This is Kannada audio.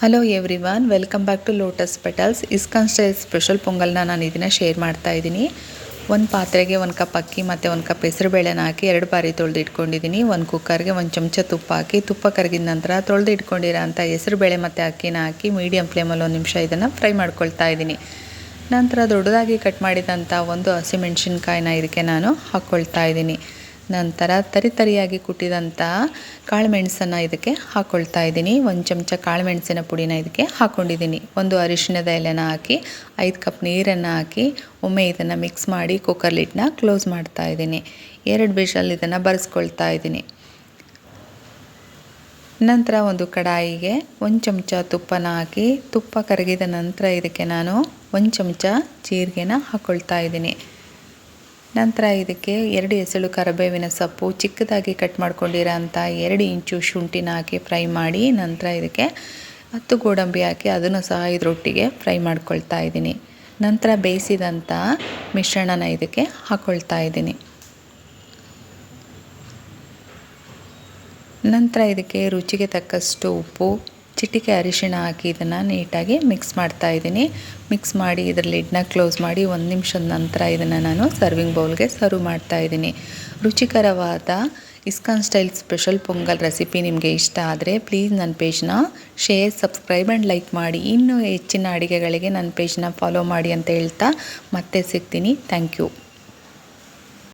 Hello everyone, welcome back to lotus petals. ISKCON style special ಪೊಂಗಲ್ನ ನಾನು ಇದನ್ನು ಶೇರ್ ಮಾಡ್ತಾ ಇದ್ದೀನಿ. ಒಂದು ಪಾತ್ರೆಗೆ 1 ಕಪ್ ಅಕ್ಕಿ ಮತ್ತು 1 ಕಪ್ ಹೆಸರುಬೇಳೆನ ಹಾಕಿ 2 ಬಾರಿ ತೊಳೆದು ಇಟ್ಕೊಂಡಿದ್ದೀನಿ. ಒಂದು ಕುಕ್ಕರ್ಗೆ 1 ಚಮಚ ತುಪ್ಪ ಹಾಕಿ, ತುಪ್ಪ ಕರಗಿದ ನಂತರ ತೊಳೆದು ಇಟ್ಕೊಂಡಿರೋ ಅಂಥ ಹೆಸರುಬೇಳೆ ಮತ್ತು ಅಕ್ಕಿನ ಹಾಕಿ ಮೀಡಿಯಮ್ ಫ್ಲೇಮಲ್ಲಿ 1 ನಿಮಿಷ ಇದನ್ನು ಫ್ರೈ ಮಾಡ್ಕೊಳ್ತಾ ಇದ್ದೀನಿ. ನಂತರ ದೊಡ್ಡದಾಗಿ ಕಟ್ ಮಾಡಿದಂಥ 1 ಹಸಿಮೆಣಸಿನ್ಕಾಯಿನ ಇದಕ್ಕೆ ನಾನು ಹಾಕ್ಕೊಳ್ತಾ ಇದ್ದೀನಿ. ನಂತರ ತರಿಯಾಗಿ ಕುಟ್ಟಿದಂಥ ಕಾಳುಮೆಣಸನ್ನು ಇದಕ್ಕೆ ಹಾಕ್ಕೊಳ್ತಾ ಇದ್ದೀನಿ. 1 ಚಮಚ ಕಾಳುಮೆಣಸಿನ ಪುಡಿನ ಇದಕ್ಕೆ ಹಾಕ್ಕೊಂಡಿದ್ದೀನಿ. 1 ಅರಿಶಿಣದ ಎಲೆನ ಹಾಕಿ 5 ಕಪ್ ನೀರನ್ನು ಹಾಕಿ ಒಮ್ಮೆ ಇದನ್ನು ಮಿಕ್ಸ್ ಮಾಡಿ ಕುಕ್ಕರ್ ಲಿಡ್ನ ಕ್ಲೋಸ್ ಮಾಡ್ತಾ ಇದ್ದೀನಿ. 2 ವಿಷಲ್ ಇದನ್ನು ಬರೆಸ್ಕೊಳ್ತಾ ಇದ್ದೀನಿ. ನಂತರ ಒಂದು ಕಡಾಯಿಗೆ 1 ಚಮಚ ತುಪ್ಪನ ಹಾಕಿ, ತುಪ್ಪ ಕರಗಿದ ನಂತರ ಇದಕ್ಕೆ ನಾನು 1 ಚಮಚ ಜೀರಿಗೆನ ಹಾಕ್ಕೊಳ್ತಾ ಇದ್ದೀನಿ. ನಂತರ ಇದಕ್ಕೆ 2 ಎಸಳು ಕರಿಬೇವಿನ ಸೊಪ್ಪು, ಚಿಕ್ಕದಾಗಿ ಕಟ್ ಮಾಡ್ಕೊಂಡಿರೋ ಅಂಥ 2 ಇಂಚು ಶುಂಠಿನ ಹಾಕಿ ಫ್ರೈ ಮಾಡಿ, ನಂತರ ಇದಕ್ಕೆ 10 ಗೋಡಂಬಿ ಹಾಕಿ ಅದನ್ನು ಸಹ ಇದರೊಟ್ಟಿಗೆ ಫ್ರೈ ಮಾಡ್ಕೊಳ್ತಾ ಇದ್ದೀನಿ. ನಂತರ ಬೇಯಿಸಿದಂಥ ಮಿಶ್ರಣನ ಇದಕ್ಕೆ ಹಾಕ್ಕೊಳ್ತಾ ಇದ್ದೀನಿ. ನಂತರ ಇದಕ್ಕೆ ರುಚಿಗೆ ತಕ್ಕಷ್ಟು ಉಪ್ಪು, ಚಿಟಿಕೆ ಅರಿಶಿಣ ಹಾಕಿ ಇದನ್ನು ನೀಟಾಗಿ ಮಿಕ್ಸ್ ಮಾಡ್ತಾ ಇದ್ದೀನಿ. ಮಿಕ್ಸ್ ಮಾಡಿ ಇದರ ಲಿಡ್ನ ಕ್ಲೋಸ್ ಮಾಡಿ 1 ನಿಮಿಷದ ನಂತರ ಇದನ್ನು ನಾನು ಸರ್ವಿಂಗ್ ಬೌಲ್ಗೆ ಸರ್ವ್ ಮಾಡ್ತಾ ಇದ್ದೀನಿ. ರುಚಿಕರವಾದ ISKCON style special pongal recipe ನಿಮಗೆ ಇಷ್ಟ ಆದರೆ ಪ್ಲೀಸ್ ನನ್ನ ಪೇಜ್ನ ಶೇರ್, ಸಬ್ಸ್ಕ್ರೈಬ್ ಆ್ಯಂಡ್ ಲೈಕ್ ಮಾಡಿ. ಇನ್ನೂ ಹೆಚ್ಚಿನ ಅಡುಗೆಗಳಿಗೆ ನನ್ನ ಪೇಜ್ನ ಫಾಲೋ ಮಾಡಿ ಅಂತ ಹೇಳ್ತಾ ಮತ್ತೆ ಸಿಗ್ತೀನಿ. Thank you.